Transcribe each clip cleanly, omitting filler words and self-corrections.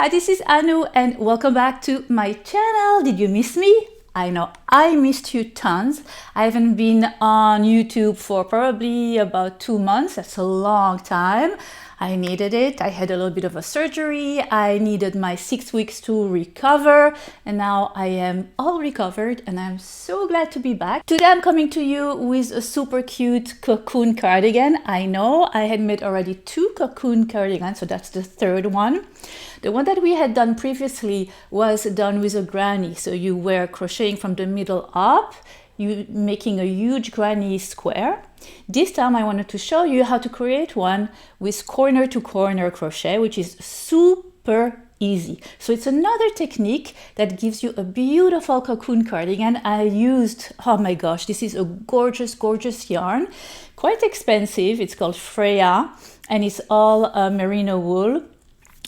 Hi, this is Anu and welcome back to my channel. Did you miss me? I know I missed you tons. I haven't been on YouTube for probably about 2 months. That's a long time. I needed it. I had a little bit of a surgery. I needed my 6 weeks to recover, and now I am all recovered and I'm so glad to be back. Today I'm coming to you with a super cute cocoon cardigan. I know I had made already 2 cocoon cardigans, so that's the third one. The one that we had done previously was done with a granny, so you were crocheting from the middle up, you making a huge granny square. This time I wanted to show you how to create one with corner to corner crochet, which is super easy. So it's another technique that gives you a beautiful cocoon cardigan. I used, oh my gosh, this is a gorgeous yarn, quite expensive. It's called Freia and it's all merino wool.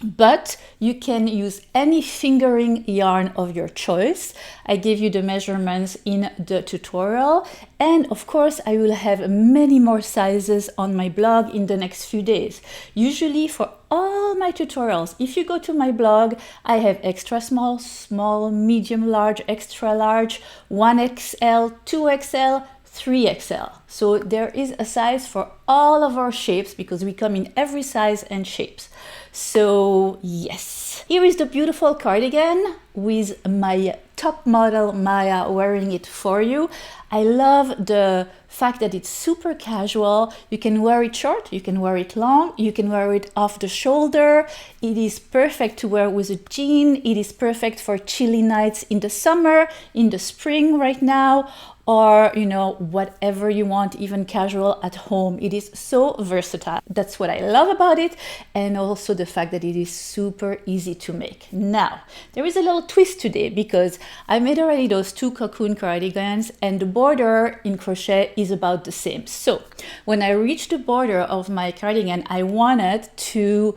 But you can use any fingering yarn of your choice. I gave you the measurements in the tutorial, and of course I will have many more sizes on my blog in the next few days. Usually for all my tutorials, if you go to my blog, I have extra small, small, medium, large, extra large, 1XL, 2XL, 3XL. So there is a size for all of our shapes because we come in every size and shapes. So yes, here is the beautiful cardigan with my top model Maya wearing it for you. I love the fact that it's super casual. You can wear it short, you can wear it long, you can wear it off the shoulder. It is perfect to wear with a jean. It is perfect for chilly nights in the summer, in the spring right now, or you know, whatever you want, even casual at home. It is so versatile. That's what I love about it, and also the fact that it is super easy to make. Now, there is a little twist today because I made already those 2 cocoon cardigans and the border in crochet is about the same. So when I reached the border of my cardigan, I wanted to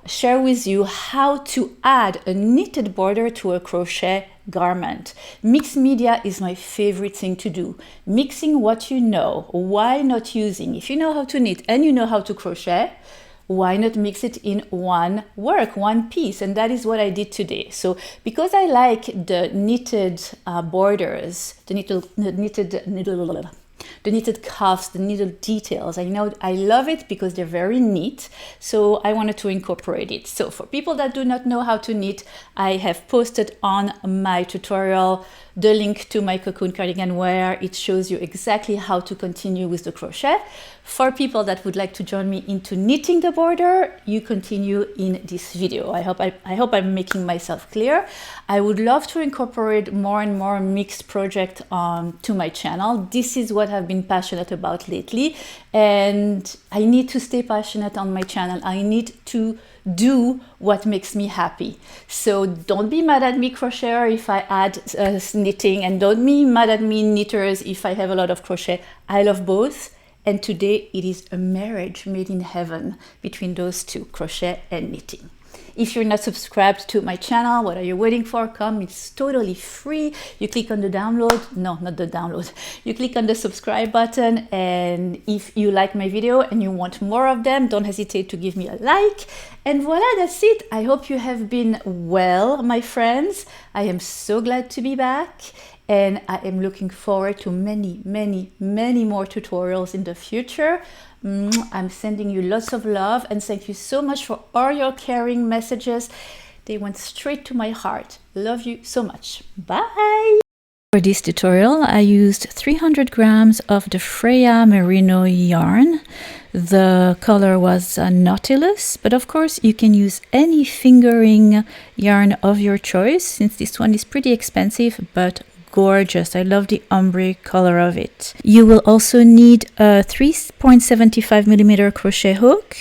share with you how to add a knitted border to a crochet garment. Mixed media is my favorite thing to do. Mixing what you know. Why not using? If you know how to knit and you know how to crochet, why not mix it in one work, one piece? And that is what I did today. So because I like the knitted borders, the knitted cuffs, the knitted details. I know I love it because they're very neat. So I wanted to incorporate it. So for people that do not know how to knit, I have posted on my tutorial the link to my cocoon cardigan where it shows you exactly how to continue with the crochet. For people that would like to join me into knitting the border, you continue in this video. I hope I'm making myself clear. I would love to incorporate more and more mixed projects to my channel. This is what I've been passionate about lately, and I need to stay passionate on my channel. I need to do what makes me happy. So don't be mad at me, crocheter, if I add knitting, and don't be mad at me, knitters, if I have a lot of crochet. I love both, and today it is a marriage made in heaven between those two, crochet and knitting. If you're not subscribed to my channel, what are you waiting for? Come, it's totally free. You click on the download, no, not the download. You click on the subscribe button, and if you like my video and you want more of them, don't hesitate to give me a like. And voila, that's it. I hope you have been well, my friends. I am so glad to be back, and I am looking forward to many more tutorials in the future. I'm sending you lots of love, and thank you so much for all your caring messages. They went straight to my heart. Love you so much. Bye! For this tutorial, I used 300 grams of the Freia merino yarn. The color was Nautilus, but of course you can use any fingering yarn of your choice, since this one is pretty expensive, but gorgeous. I love the ombre color of it. You will also need a 3.75 millimeter crochet hook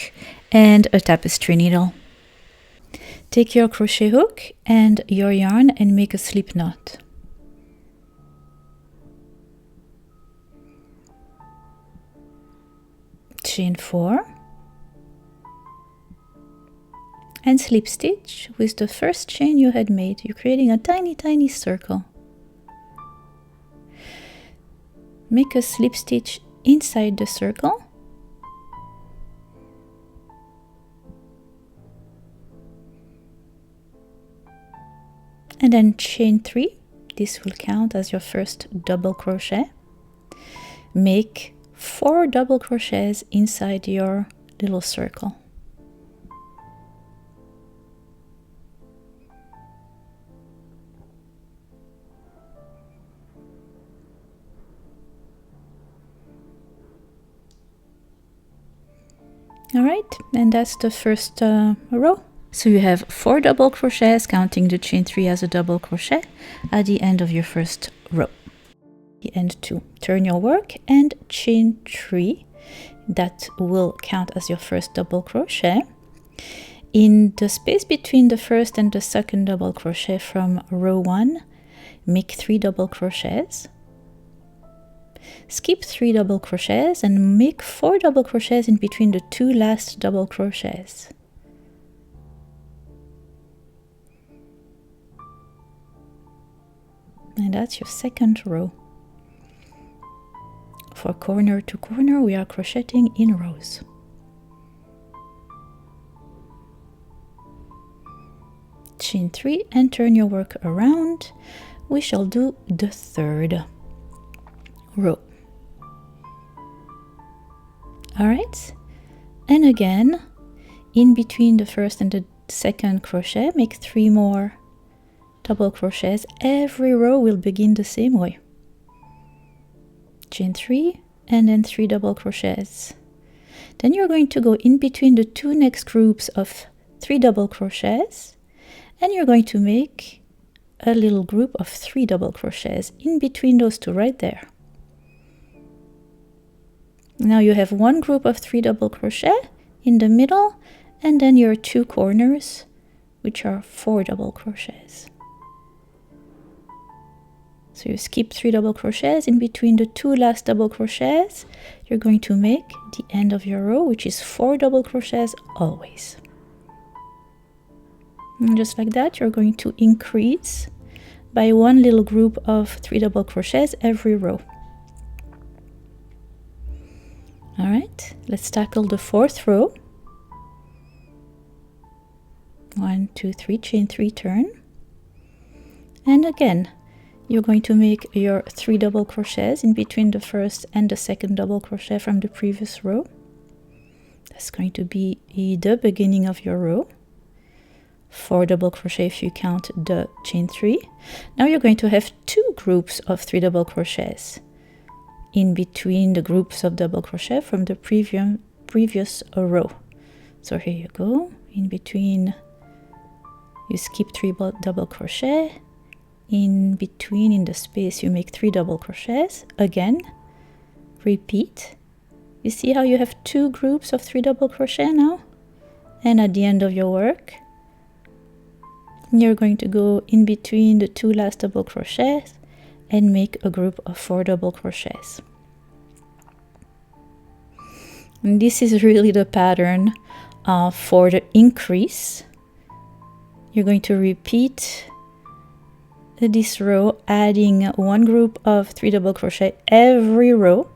and a tapestry needle. Take your crochet hook and your yarn and make a slip knot. Chain 4 and slip stitch with the first chain you had made. You're creating a tiny circle. Make a slip stitch inside the circle and then chain 3. This will count as your first double crochet. Make 4 double crochets inside your little circle. All right, and that's the first row. So you have 4 double crochets, counting the chain 3 as a double crochet at the end of your first row. The end 2. Turn your work and chain 3. That will count as your first double crochet. In the space between the first and the second double crochet from row 1, make 3 double crochets. Skip 3 double crochets and make 4 double crochets in between the 2 last double crochets. And that's your second row. For corner to corner, we are crocheting in rows. Chain 3 and turn your work around. We shall do the third row. All right, and again, in between the first and the second crochet, make 3 more double crochets. Every row will begin the same way. Chain 3 and then 3 double crochets. Then you're going to go in between the 2 next groups of 3 double crochets, and you're going to make a little group of 3 double crochets in between those 2 right there. Now you have 1 group of 3 double crochet in the middle, and then your 2 corners, which are 4 double crochets. So you skip 3 double crochets in between the 2 last double crochets. You're going to make the end of your row, which is 4 double crochets always. And just like that, you're going to increase by 1 little group of 3 double crochets every row. All right, let's tackle the 4th row. 1, 2, 3, chain 3, turn. And again, you're going to make your 3 double crochets in between the first and the second double crochet from the previous row. That's going to be the beginning of your row. 4 double crochet if you count the chain 3. Now you're going to have 2 groups of 3 double crochets in between the groups of double crochet from the previous row. So here you go, in between, you skip 3 double crochet, in between, in the space, you make 3 double crochets, again, repeat. You see how you have 2 groups of 3 double crochet now? And at the end of your work, you're going to go in between the 2 last double crochets and make a group of 4 double crochets. And this is really the pattern for the increase. You're going to repeat this row, adding 1 group of 3 double crochet every row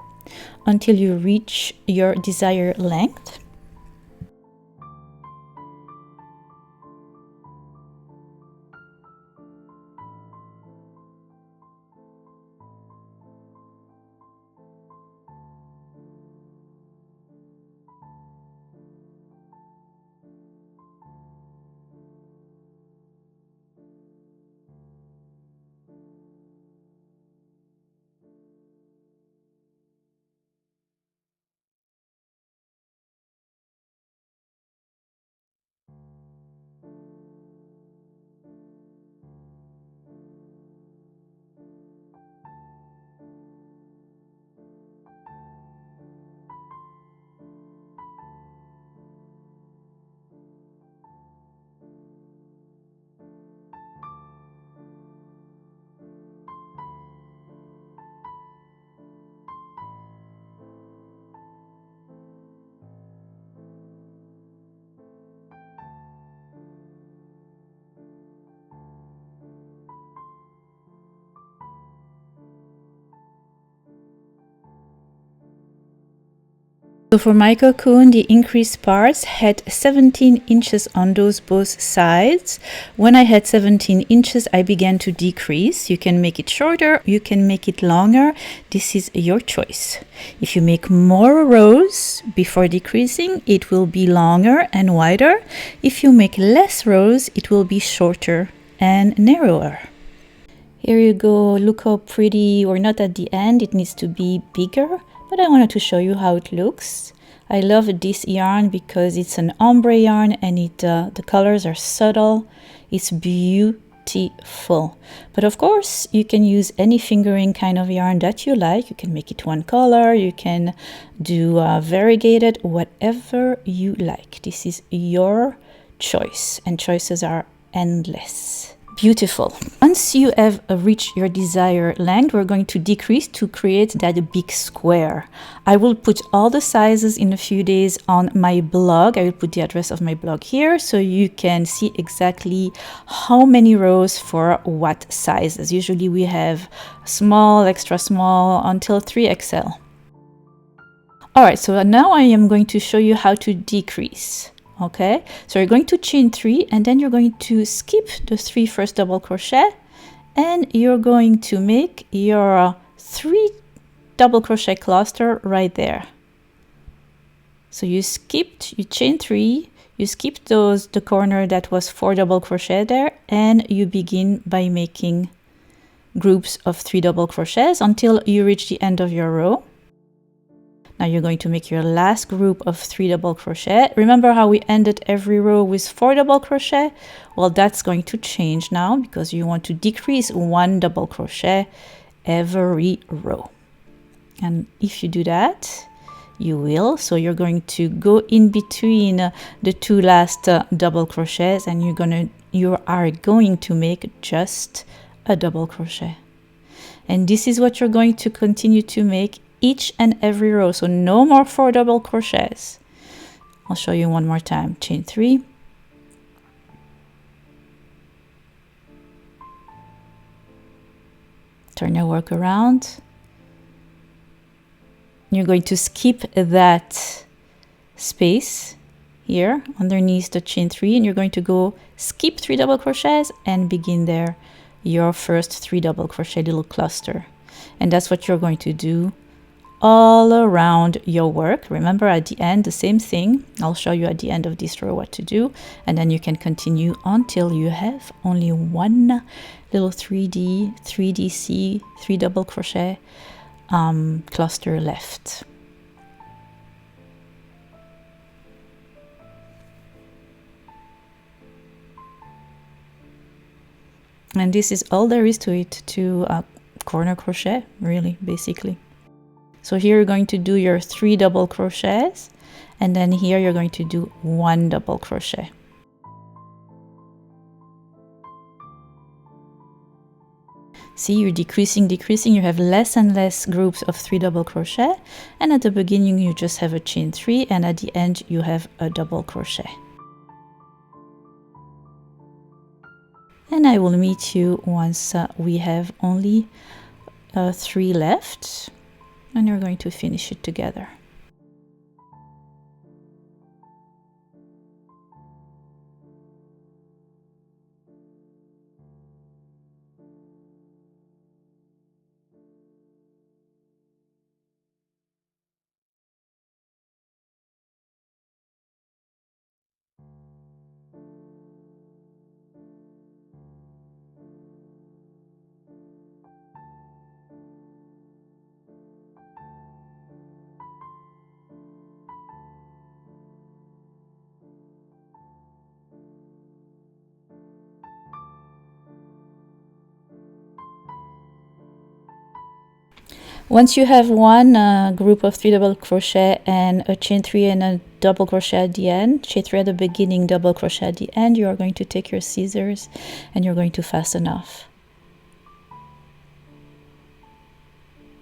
until you reach your desired length. So for my cocoon, the increased parts had 17 inches on those both sides. When I had 17 inches, I began to decrease. You can make it shorter, you can make it longer. This is your choice. If you make more rows before decreasing, it will be longer and wider. If you make less rows, it will be shorter and narrower. Here you go. Look how pretty, or not at the end, it needs to be bigger. But I wanted to show you how it looks. I love this yarn because it's an ombre yarn and the colors are subtle. It's beautiful. But of course, you can use any fingering kind of yarn that you like. You can make it one color. You can do variegated, whatever you like. This is your choice, and choices are endless. Beautiful. Once you have reached your desired length, we're going to decrease to create that big square. I will put all the sizes in a few days on my blog. I will put the address of my blog here so you can see exactly how many rows for what sizes. Usually we have small, extra small until 3XL. All right, so now I am going to show you how to decrease. Okay, so you're going to chain 3 and then you're going to skip the 3 first double crochet and you're going to make your 3 double crochet cluster right there. So you chain 3, you skipped the corner that was 4 double crochet there, and you begin by making groups of 3 double crochets until you reach the end of your row. Now you're going to make your last group of 3 double crochet. Remember how we ended every row with 4 double crochet? Well, that's going to change now because you want to decrease 1 double crochet every row. And if you do that, you will. So you're going to go in between the 2 last double crochets, and you are going to make just a double crochet. And this is what you're going to continue to make each and every row. So no more 4 double crochets. I'll show you one more time. Chain 3, turn your work around. You're going to skip that space here underneath the chain 3, and you're going to go skip 3 double crochets and begin there your first 3 double crochet little cluster. And that's what you're going to do all around your work. Remember, at the end, the same thing. I'll show you at the end of this row what to do, and then you can continue until you have only one little 3DC, 3 double crochet cluster left. And this is all there is to it, to corner crochet, really, basically. So here you're going to do your 3 double crochets, and then here you're going to do 1 double crochet. See, you're decreasing, you have less and less groups of 3 double crochet, and at the beginning you just have a chain 3, and at the end you have a double crochet. And I will meet you once we have only 3 left. And you're going to finish it together. Once you have one group of 3 double crochet and a chain 3 and a double crochet at the end, chain 3 at the beginning, double crochet at the end, you are going to take your scissors and you're going to fasten off.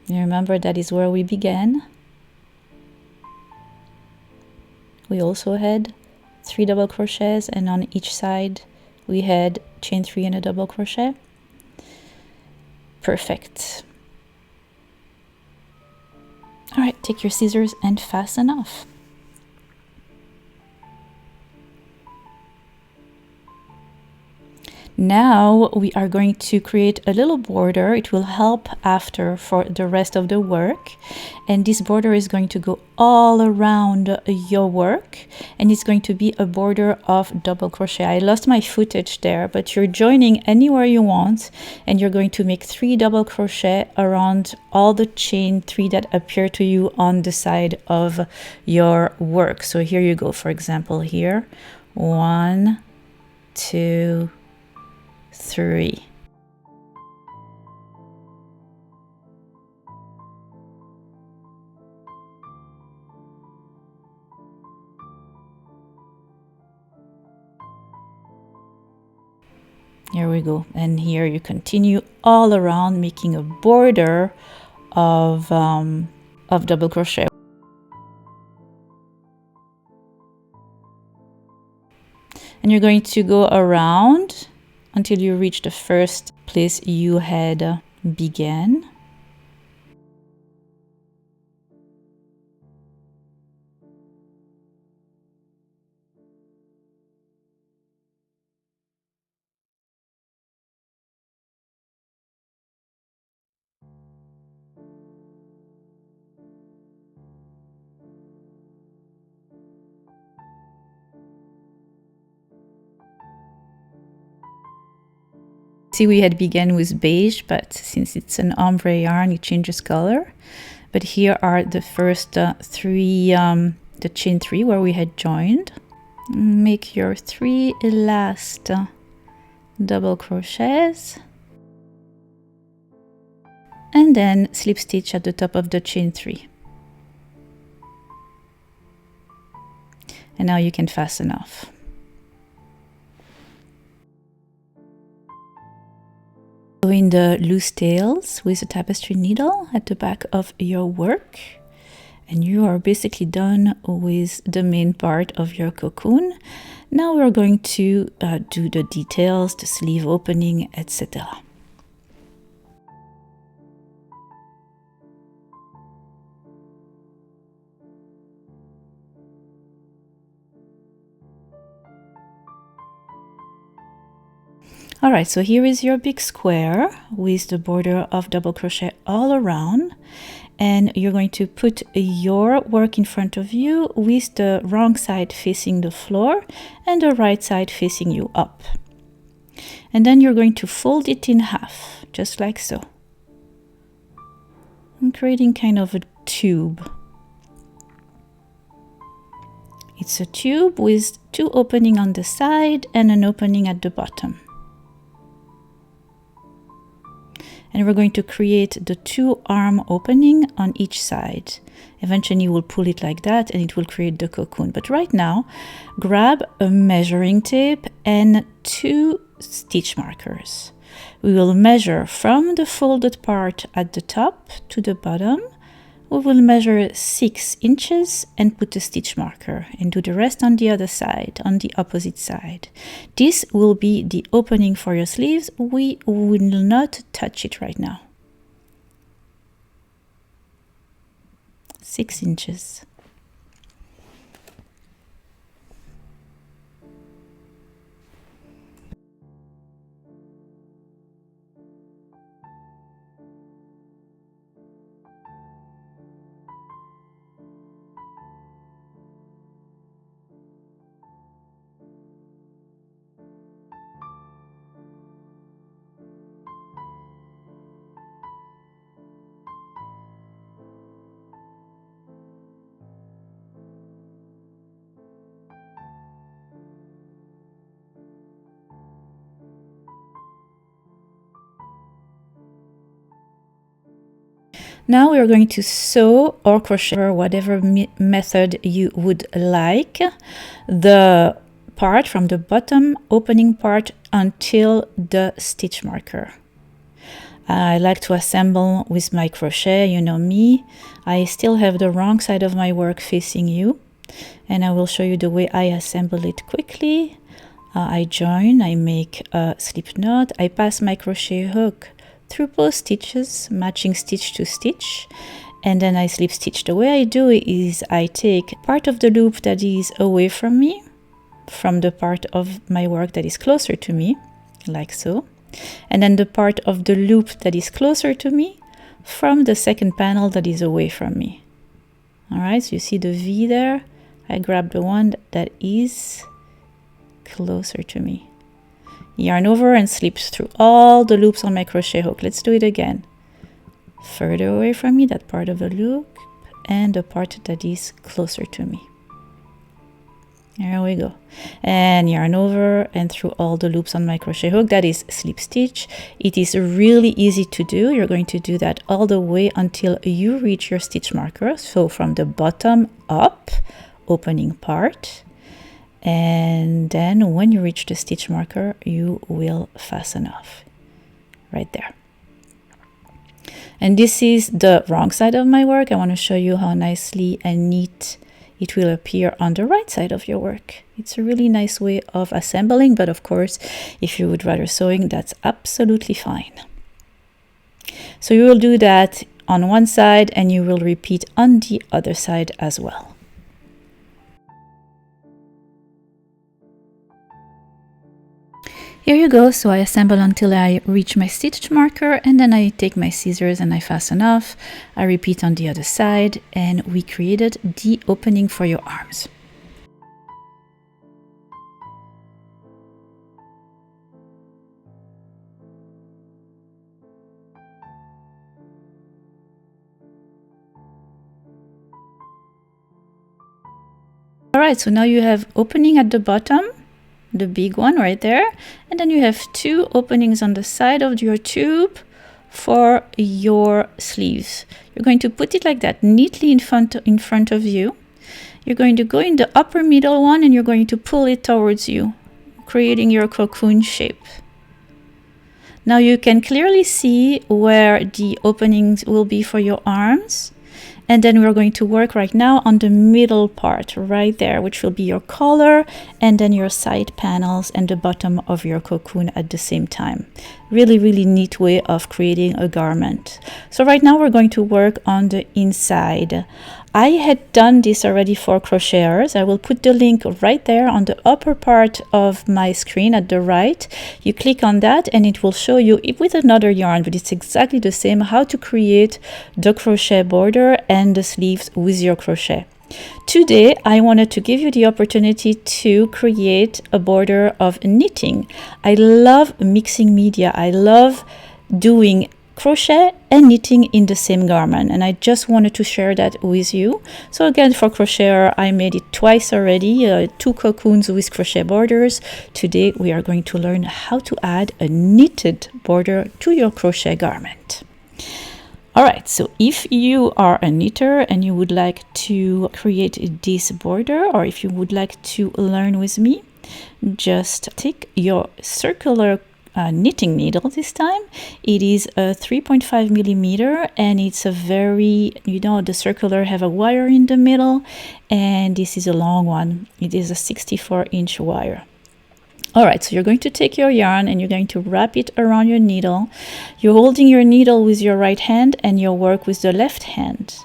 You remember that is where we began. We also had 3 double crochets, and on each side we had chain 3 and a double crochet. Perfect. All right, take your scissors and fasten off. Now we are going to create a little border. It will help after for the rest of the work. And this border is going to go all around your work. And it's going to be a border of double crochet. I lost my footage there, but you're joining anywhere you want. And you're going to make 3 double crochet around all the chain 3 that appear to you on the side of your work. So here you go, for example, here. 1, 2, 3. Here we go, and here you continue all around, making a border of double crochet. And you're going to go around until you reach the first place you had began. See, we had begun with beige, but since it's an ombre yarn, it changes color. But here are the first 3, the chain 3 where we had joined. Make your 3 last double crochets. And then slip stitch at the top of the chain 3. And now you can fasten off. Doing the loose tails with a tapestry needle at the back of your work, and you are basically done with the main part of your cocoon. Now we're going to do the details, the sleeve opening, etc. All right, so here is your big square with the border of double crochet all around, and you're going to put your work in front of you with the wrong side facing the floor and the right side facing you up. And then you're going to fold it in half, just like so, and creating kind of a tube. It's a tube with 2 openings on the side and an opening at the bottom. And we're going to create the 2 arm opening on each side. Eventually we'll pull it like that and it will create the cocoon. But right now, grab a measuring tape and 2 stitch markers. We will measure from the folded part at the top to the bottom. We will measure 6 inches and put a stitch marker and do the rest on the other side, on the opposite side. This will be the opening for your sleeves. We will not touch it right now. 6 inches. Now we are going to sew or crochet, or whatever method you would like, the part from the bottom opening part until the stitch marker. I like to assemble with my crochet, you know me. I still have the wrong side of my work facing you, and I will show you the way I assemble it quickly. I join, I make a slip knot, I pass my crochet hook through both stitches, matching stitch to stitch, and then I slip stitch. The way I do it is I take part of the loop that is away from me, from the part of my work that is closer to me, like so, and then the part of the loop that is closer to me from the second panel that is away from me. All right, so you see the V there. I grab the one that is closer to me. Yarn over and slip through all the loops on my crochet hook. Let's do it again. Further away from me, that part of the loop, and the part that is closer to me. There we go. And yarn over and through all the loops on my crochet hook. That is slip stitch. It is really easy to do. You're going to do that all the way until you reach your stitch marker. So from the bottom up, opening part, and then when you reach the stitch marker, you will fasten off right there. And this is the wrong side of my work. I want to show you how nicely and neat it will appear on the right side of your work. It's a really nice way of assembling, but of course, if you would rather sewing, that's absolutely fine. So you will do that on one side and you will repeat on the other side as well. Here you go, so I assemble until I reach my stitch marker, and then I take my scissors and I fasten off. I repeat on the other side, and we created the opening for your arms. All right, so now you have opening at the bottom, the big one right there, and then you have two openings on the side of your tube for your sleeves. You're going to put it like that, neatly in front of you. You're going to go in the upper middle one and you're going to pull it towards you, creating your cocoon shape. Now you can clearly see where the openings will be for your arms. And then we're going to work right now on the middle part right there, which will be your collar and then your side panels and the bottom of your cocoon at the same time. Really, really neat way of creating a garment. So right now we're going to work on the inside. I had done this already for crocheters. I will put the link right there on the upper part of my screen at the right. You click on that and it will show you with another yarn, but it's exactly the same, how to create the crochet border and the sleeves with your crochet. Today, I wanted to give you the opportunity to create a border of knitting. I love mixing media. I love doing crochet and knitting in the same garment, and I just wanted to share that with you. So again, for crocheter, I made it twice already, 2 cocoons with crochet borders. Today we are going to learn how to add a knitted border to your crochet garment. All right, so if you are a knitter and you would like to create this border, or if you would like to learn with me, just take your circular knitting needle this time. It is a 3.5 millimeter and it's a very, the circular have a wire in the middle, and this is a long one. It is a 64-inch wire. All right, so you're going to take your yarn and you're going to wrap it around your needle. You're holding your needle with your right hand and your work with the left hand.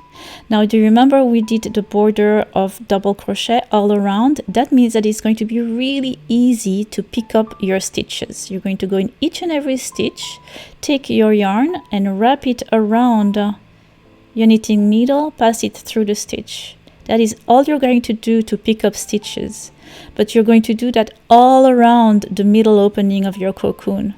Now, do you remember we did the border of double crochet all around? That means that it's going to be really easy to pick up your stitches. You're going to go in each and every stitch, take your yarn and wrap it around your knitting needle, pass it through the stitch. That is all you're going to do to pick up stitches. But you're going to do that all around the middle opening of your cocoon.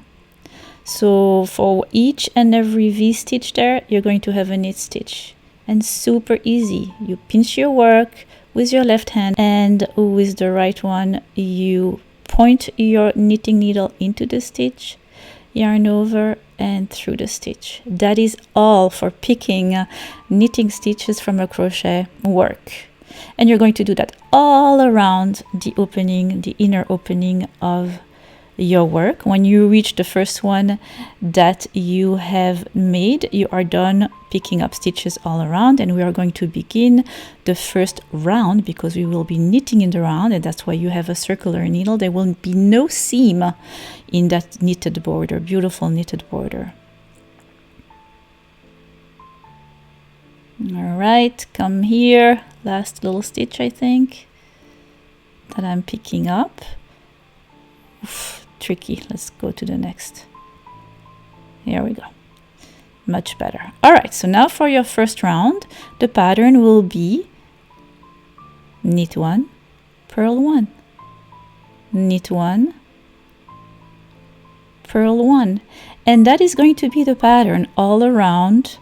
So for each and every V-stitch there, you're going to have a knit stitch. And super easy. You pinch your work with your left hand, and with the right one, you point your knitting needle into the stitch, yarn over and through the stitch. That is all for picking knitting stitches from a crochet work. And you're going to do that all around the opening, the inner opening of your work. When you reach the first one that you have made, you are done picking up stitches all around, and we are going to begin the first round because we will be knitting in the round, and that's why you have a circular needle. There will be no seam in that knitted border, beautiful knitted border. All right, come here, last little stitch I think that I'm picking up. Oof, tricky. Let's go to the next. Here we go. Much better. All right, so now for your first round, the pattern will be knit 1, purl 1, knit 1, purl 1, and that is going to be the pattern all around.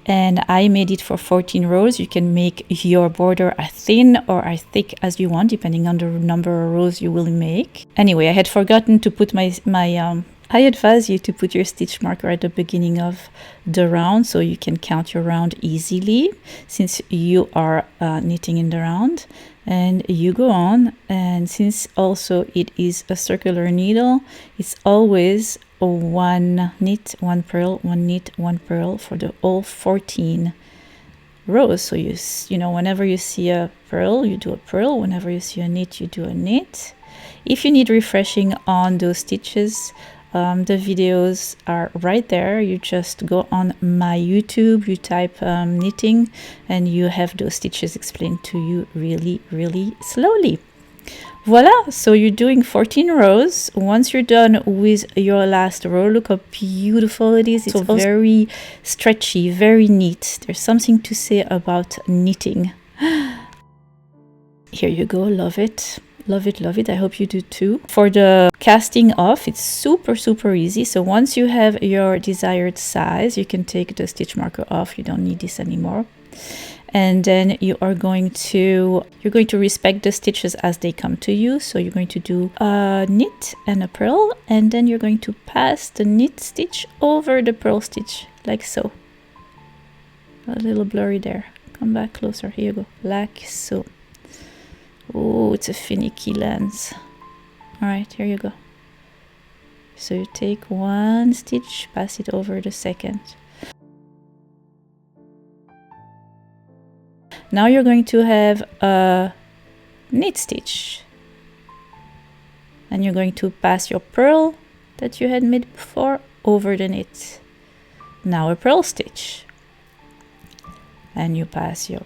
And I made it for 14 rows. You can make your border as thin or as thick as you want, depending on the number of rows you will make. Anyway, I had forgotten to put I advise you to put your stitch marker at the beginning of the round so you can count your round easily since you are knitting in the round. And you go on, and since also it is a circular needle, it's always one knit, one purl, one knit, one purl for the all 14 rows. So you know, whenever you see a purl, you do a purl. Whenever you see a knit, you do a knit. If you need refreshing on those stitches, the videos are right there. You just go on my YouTube, you type knitting, and you have those stitches explained to you really, really slowly. Voila, so you're doing 14 rows. Once you're done with your last row, look how beautiful it is. It's so very stretchy, very neat. There's something to say about knitting. Here you go, love it. Love it, love it. I hope you do too. For the casting off, it's super, super easy. So once you have your desired size, you can take the stitch marker off. You don't need this anymore. And then you're going to respect the stitches as they come to you. So you're going to do a knit and a purl, and then you're going to pass the knit stitch over the purl stitch, like so. A little blurry there. Come back closer. Here you go, like so. Oh, it's a finicky lens. All right, here you go. So you take one stitch, pass it over the second. Now you're going to have a knit stitch, and you're going to pass your purl that you had made before over the knit. Now a purl stitch, and you pass your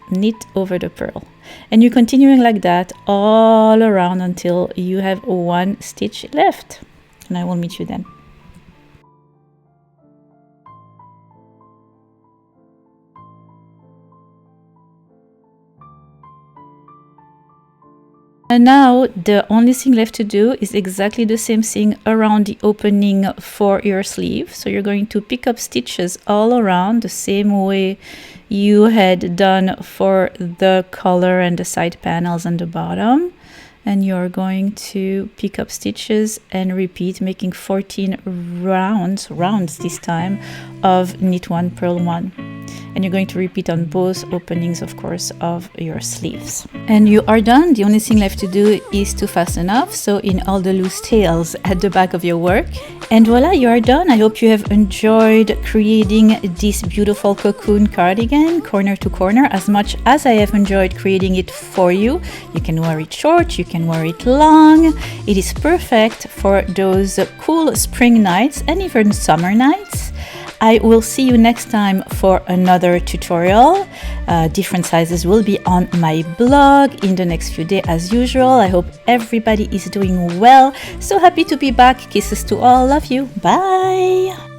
knit over the purl, and you're continuing like that all around until you have one stitch left, and I will meet you then. And now the only thing left to do is exactly the same thing around the opening for your sleeve. So you're going to pick up stitches all around the same way you had done for the collar and the side panels and the bottom. And you're going to pick up stitches and repeat, making 14 rounds this time, of knit 1, purl 1. And you're going to repeat on both openings, of course, of your sleeves. And you are done. The only thing left to do is to fasten off, so in all the loose tails at the back of your work. And voila, you are done. I hope you have enjoyed creating this beautiful cocoon cardigan, corner to corner, as much as I have enjoyed creating it for you. You can wear it short, you can wear it long. It is perfect for those cool spring nights and even summer nights. I will see you next time for another tutorial. Different sizes will be on my blog in the next few days as usual. I hope everybody is doing well. So happy to be back. Kisses to all. Love you. Bye.